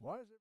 Why is it?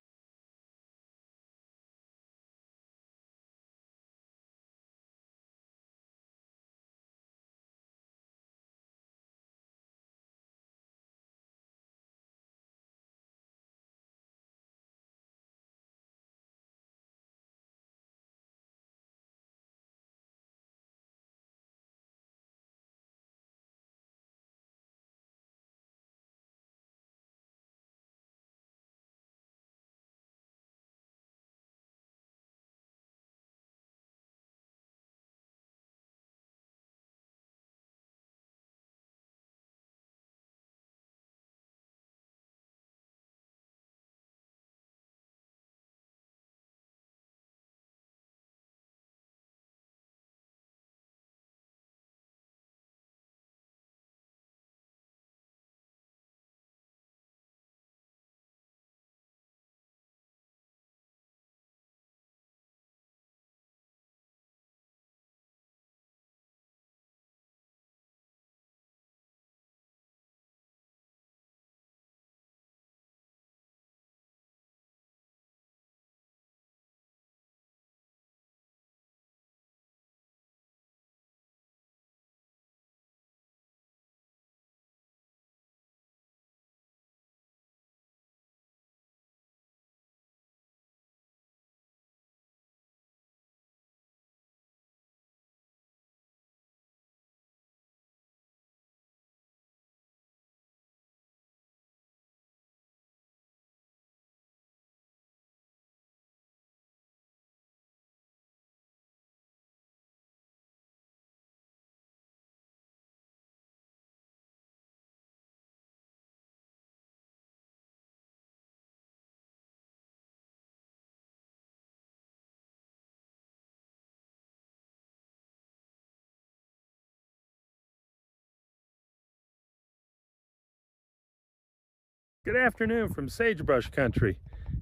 Good afternoon from Sagebrush Country.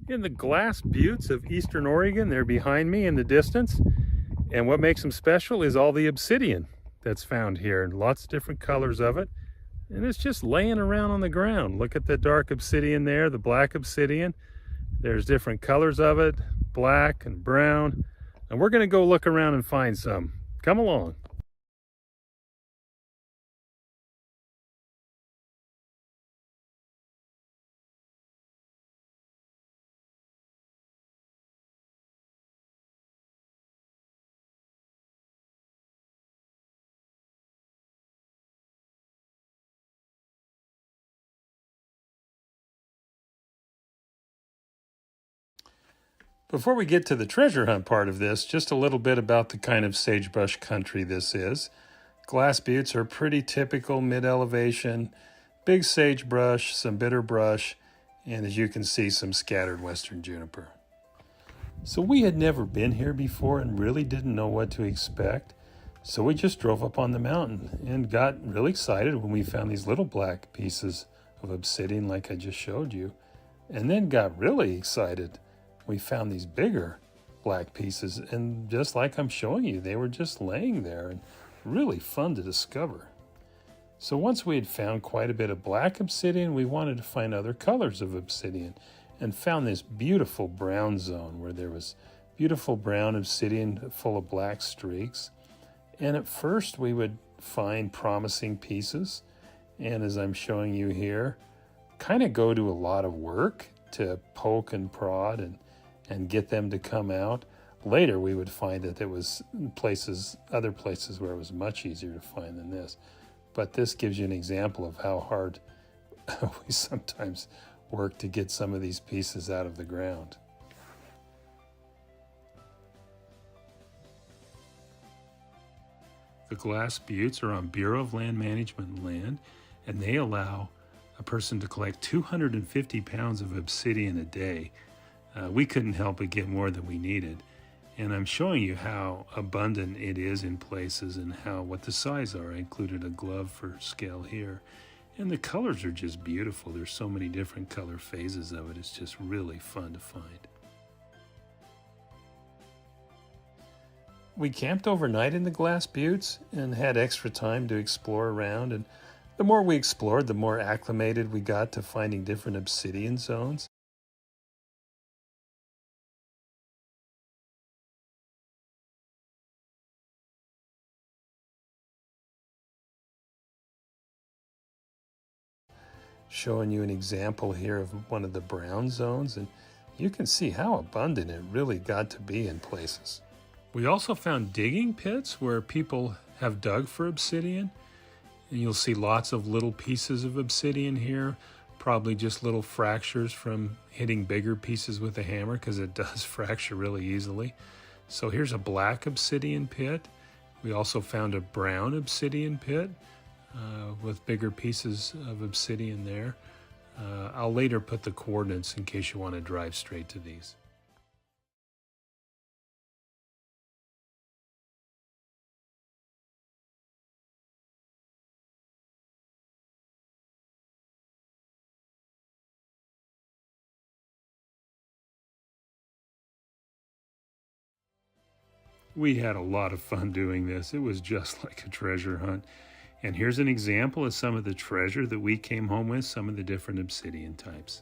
In the glass buttes of eastern Oregon, they're behind me in the distance. And what makes them special is all the obsidian that's found here, and lots of different colors of it. And it's just laying around on the ground. Look at the dark obsidian there, the black obsidian. There's different colors of it, black and brown. And we're gonna go look around and find some. Come along. Before we get to the treasure hunt part of this, just a little bit about the kind of sagebrush country this is. Glass buttes are pretty typical mid-elevation, big sagebrush, some bitter brush, and as you can see, some scattered western juniper. So we had never been here before and really didn't know what to expect. So we just drove up on the mountain and got really excited when we found these little black pieces of obsidian like I just showed you, and then got really excited. We found these bigger black pieces, and just like I'm showing you, they were just laying there and really fun to discover. So once we had found quite a bit of black obsidian, we wanted to find other colors of obsidian and found this beautiful brown zone where there was beautiful brown obsidian full of black streaks. And at first we would find promising pieces, and as I'm showing you here, kind of go to a lot of work to poke and prod and get them to come out. Later we would find that there was other places where it was much easier to find than this. But this gives you an example of how hard we sometimes work to get some of these pieces out of the ground. The glass buttes are on Bureau of Land Management land, and they allow a person to collect 250 pounds of obsidian a day. We couldn't help but get more than we needed. And I'm showing you how abundant it is in places and what the size are. I included a glove for scale here. And the colors are just beautiful. There's so many different color phases of it. It's just really fun to find. We camped overnight in the glass buttes and had extra time to explore around. And the more we explored, the more acclimated we got to finding different obsidian zones. Showing you an example here of one of the brown zones, and you can see how abundant it really got to be in places. We also found digging pits where people have dug for obsidian, and you'll see lots of little pieces of obsidian here, probably just little fractures from hitting bigger pieces with a hammer, because it does fracture really easily. So here's a black obsidian pit. We also found a brown obsidian pit with bigger pieces of obsidian there. I'll later put the coordinates in case you want to drive straight to these. We had a lot of fun doing this. It was just like a treasure hunt. And here's an example of some of the treasure that we came home with, some of the different obsidian types.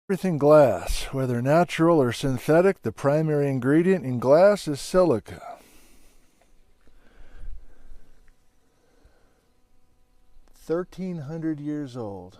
Everything glass, whether natural or synthetic, the primary ingredient in glass is silica. $1,300 years old.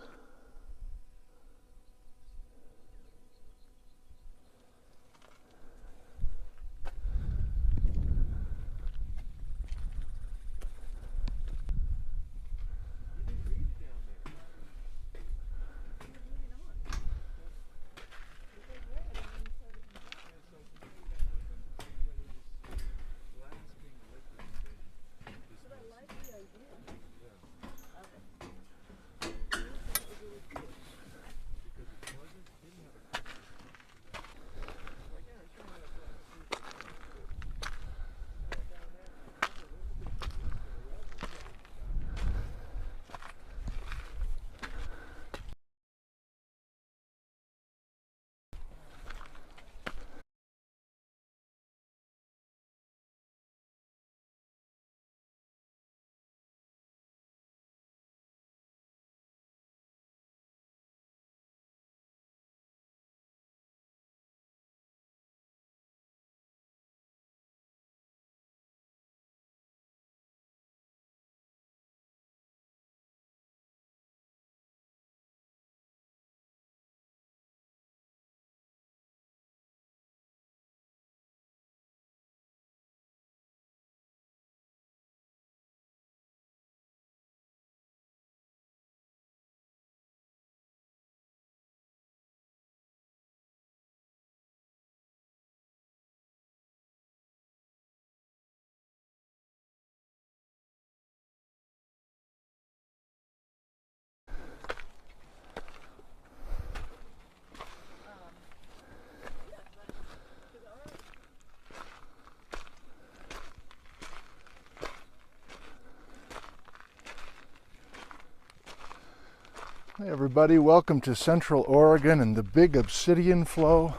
Hey everybody, welcome to Central Oregon and the big obsidian flow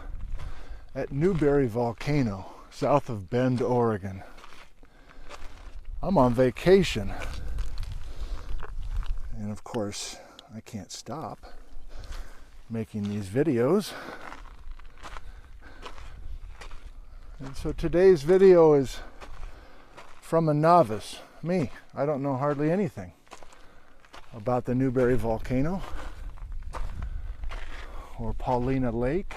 at Newberry Volcano, south of Bend, Oregon. I'm on vacation, and of course I can't stop making these videos. And so today's video is from a novice, me. I don't know hardly anything about the Newberry Volcano or Paulina Lake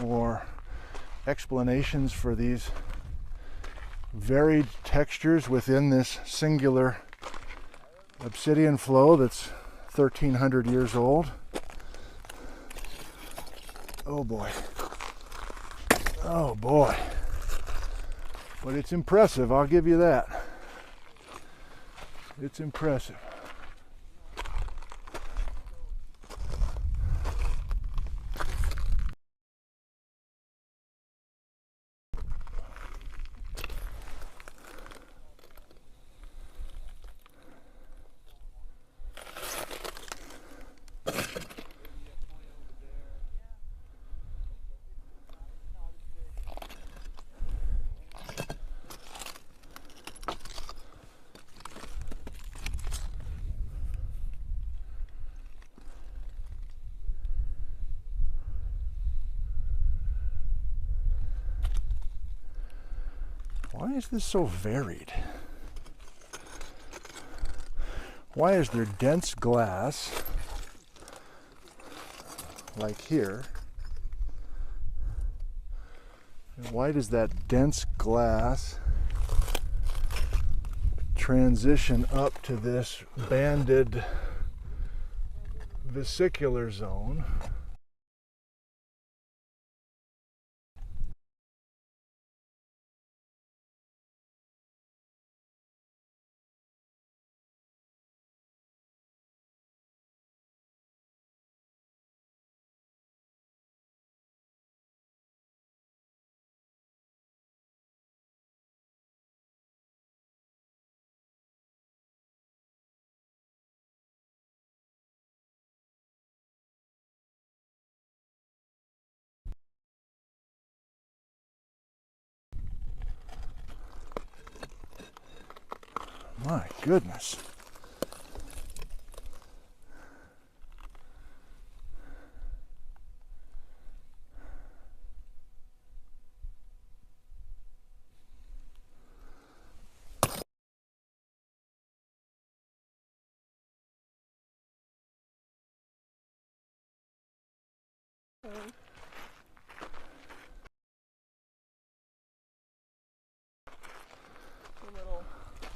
or explanations for these varied textures within this singular obsidian flow that's 1,300 years old. Oh boy. Oh boy. But it's impressive, I'll give you that. It's impressive. Why is this so varied? Why is there dense glass, like here? And why does that dense glass transition up to this banded vesicular zone? My goodness.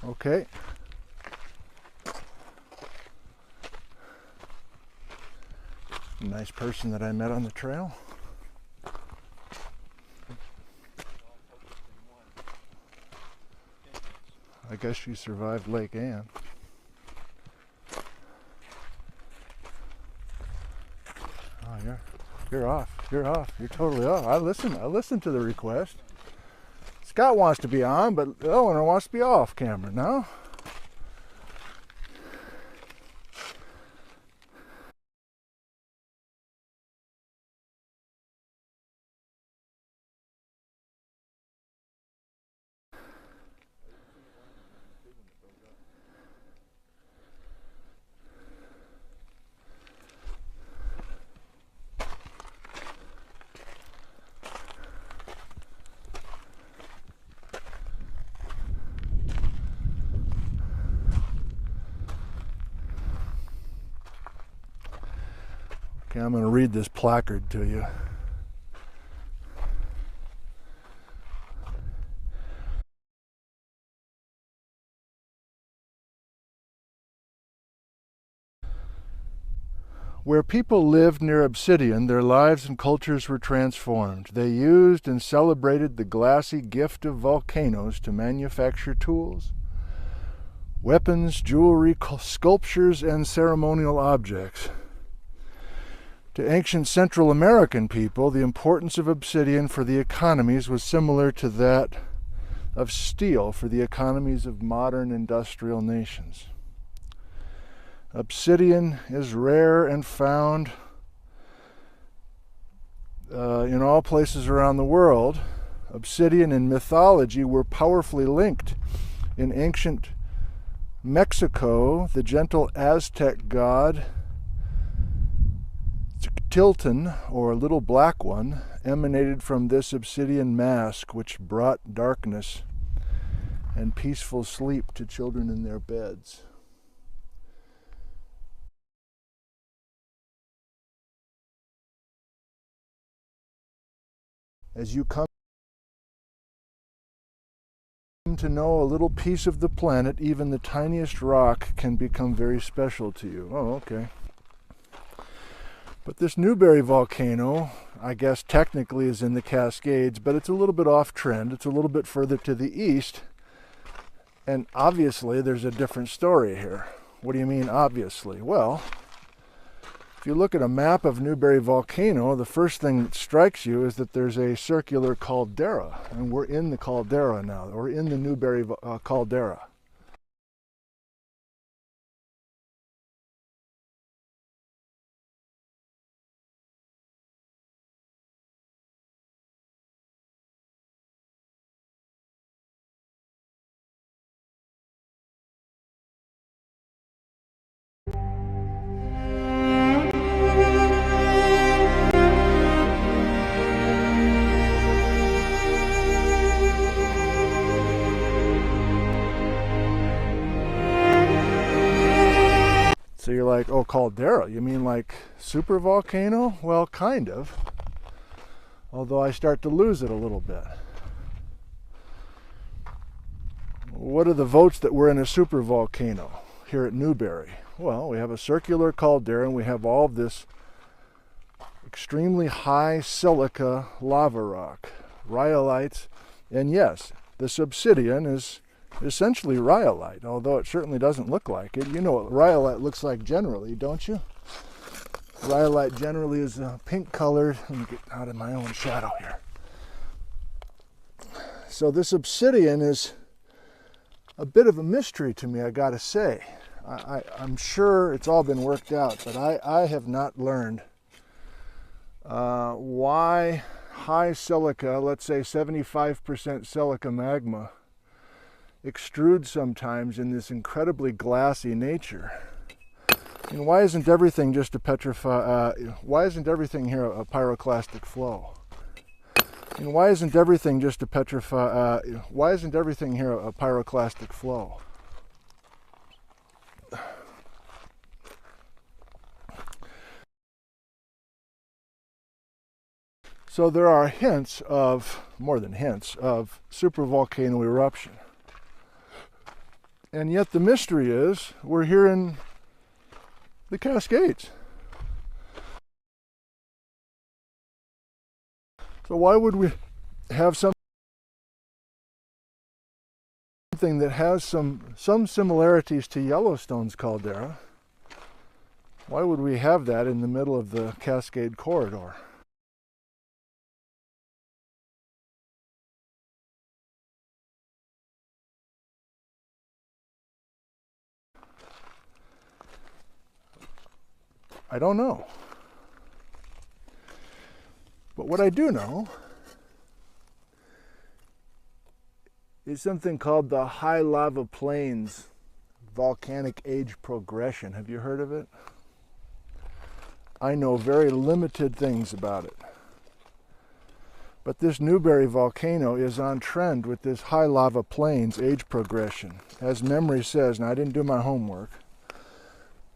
Okay. Nice person that I met on the trail. I guess she survived Lake Ann. Oh, you're off. You're off. You're totally off. I listened to the request. Scott wants to be on, but Eleanor wants to be off camera. No? Okay, I'm going to read this placard to you. Where people lived near Obsidian, their lives and cultures were transformed. They used and celebrated the glassy gift of volcanoes to manufacture tools, weapons, jewelry, sculptures, and ceremonial objects. To ancient Central American people, the importance of obsidian for the economies was similar to that of steel for the economies of modern industrial nations. Obsidian is rare and found in all places around the world. Obsidian and mythology were powerfully linked. In ancient Mexico, the gentle Aztec god Tilton, or Little Black One, emanated from this obsidian mask, which brought darkness and peaceful sleep to children in their beds. As you come to know a little piece of the planet, even the tiniest rock can become very special to you. Oh, okay. But this Newberry volcano, I guess technically is in the Cascades, but it's a little bit off trend. It's a little bit further to the east. And obviously there's a different story here. What do you mean obviously? Well, if you look at a map of Newberry volcano, the first thing that strikes you is that there's a circular caldera. And we're in the caldera now. We're in the Newberry caldera. caldera. You mean like super volcano? Well, kind of. Although I start to lose it a little bit. What are the votes that we're in a super volcano here at Newberry? Well, we have a circular caldera and we have all of this extremely high silica lava rock, rhyolites, and yes, this obsidian is essentially rhyolite, although it certainly doesn't look like it. You know what rhyolite looks like generally, don't you? Rhyolite generally is pink colored. Let me get out of my own shadow here. So this obsidian is a bit of a mystery to me, I gotta say. I'm sure it's all been worked out, but I have not learned why high silica, let's say 75% silica magma, extrudes sometimes in this incredibly glassy nature. And why isn't everything just a why isn't everything here a pyroclastic flow? And why isn't everything just a why isn't everything here a pyroclastic flow? So there are hints of, more than hints, of supervolcano eruption. And yet the mystery is, we're here in the Cascades. So why would we have something that has some similarities to Yellowstone's caldera? Why would we have that in the middle of the Cascade corridor? I don't know. But what I do know is something called the high lava plains volcanic age progression. Have you heard of it? I know very limited things about it. But this Newberry volcano is on trend with this high lava plains age progression. As memory says, and I didn't do my homework,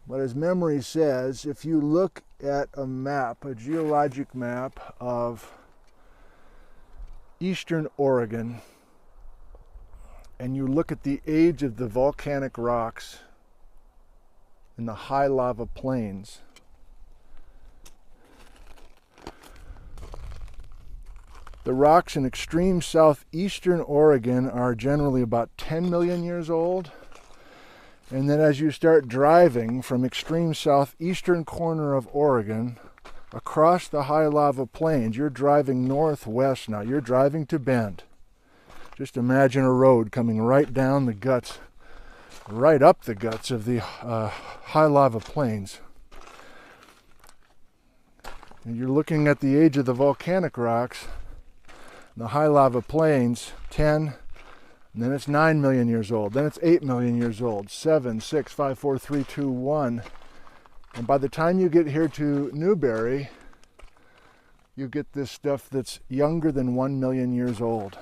but as memory says, if you look at a map, a geologic map of eastern Oregon, and you look at the age of the volcanic rocks in the high lava plains, the rocks in extreme southeastern Oregon are generally about 10 million years old. And then as you start driving from extreme southeastern corner of Oregon across the high lava plains, you're driving northwest now. You're driving to Bend. Just imagine a road coming right down the guts, right up the guts of the high lava plains. And you're looking at the age of the volcanic rocks, the high lava plains, 10, and then it's 9 million years old. Then it's 8 million years old. 7, 6, 5, 4, 3, 2, 1. And by the time you get here to Newberry, you get this stuff that's younger than 1 million years old.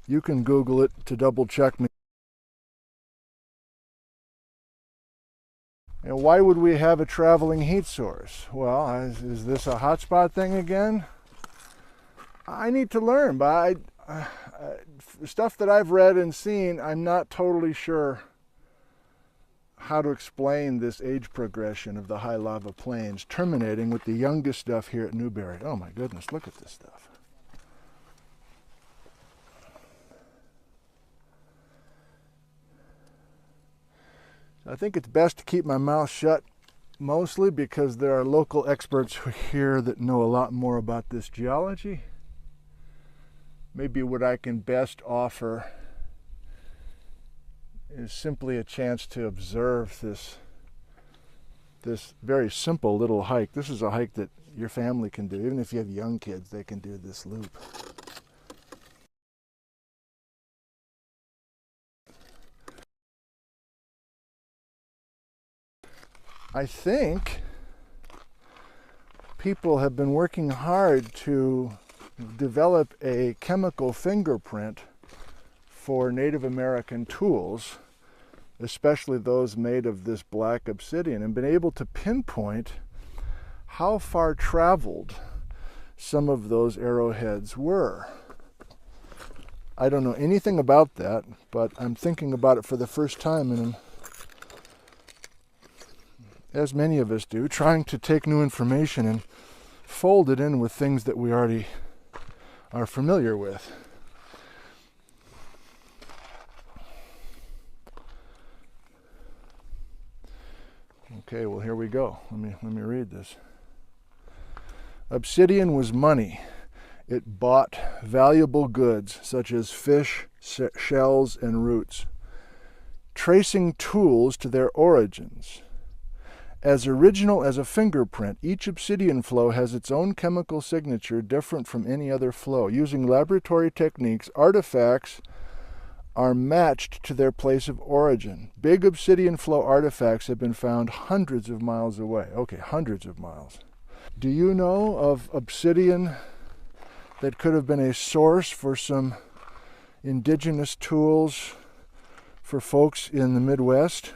You can Google it to double check me. And why would we have a traveling heat source? Well, is this a hotspot thing again? I need to learn, but stuff that I've read and seen, I'm not totally sure how to explain this age progression of the high lava plains, terminating with the youngest stuff here at Newberry. Oh my goodness, look at this stuff. I think it's best to keep my mouth shut, mostly because there are local experts here that know a lot more about this geology. Maybe what I can best offer is simply a chance to observe this very simple little hike. This is a hike that your family can do. Even if you have young kids, they can do this loop. I think people have been working hard to develop a chemical fingerprint for Native American tools especially those made of this black obsidian, and been able to pinpoint how far traveled some of those arrowheads were. I don't know anything about that, but I'm thinking about it for the first time, and I'm, as many of us do, trying to take new information and fold it in with things that we already are familiar with. Okay, well, here we go. Let me read this. Obsidian was money. It bought valuable goods such as fish, shells, and roots, tracing tools to their origins. As original as a fingerprint, each obsidian flow has its own chemical signature different from any other flow. Using laboratory techniques, artifacts are matched to their place of origin. Big obsidian flow artifacts have been found hundreds of miles away. Okay, hundreds of miles. Do you know of obsidian that could have been a source for some indigenous tools for folks in the Midwest?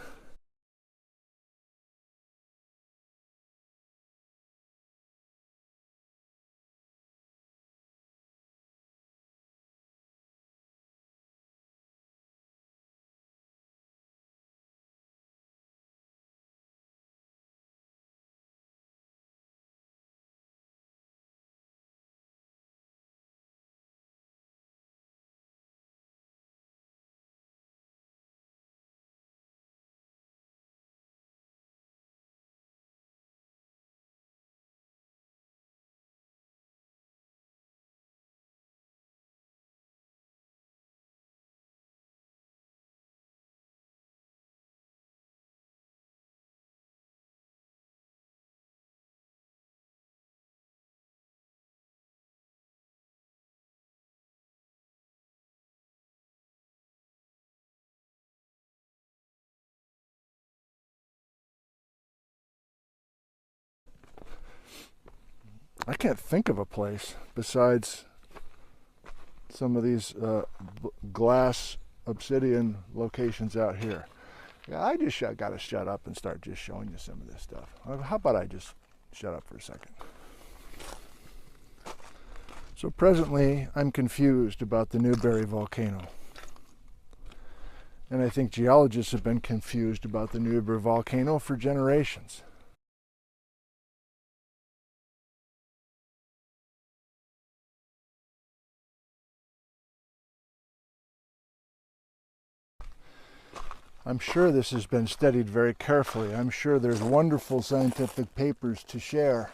I can't think of a place besides some of these glass obsidian locations out here. Yeah, I just got to shut up and start just showing you some of this stuff. How about I just shut up for a second? So presently, I'm confused about the Newberry volcano. And I think geologists have been confused about the Newberry volcano for generations. I'm sure this has been studied very carefully. I'm sure there's wonderful scientific papers to share.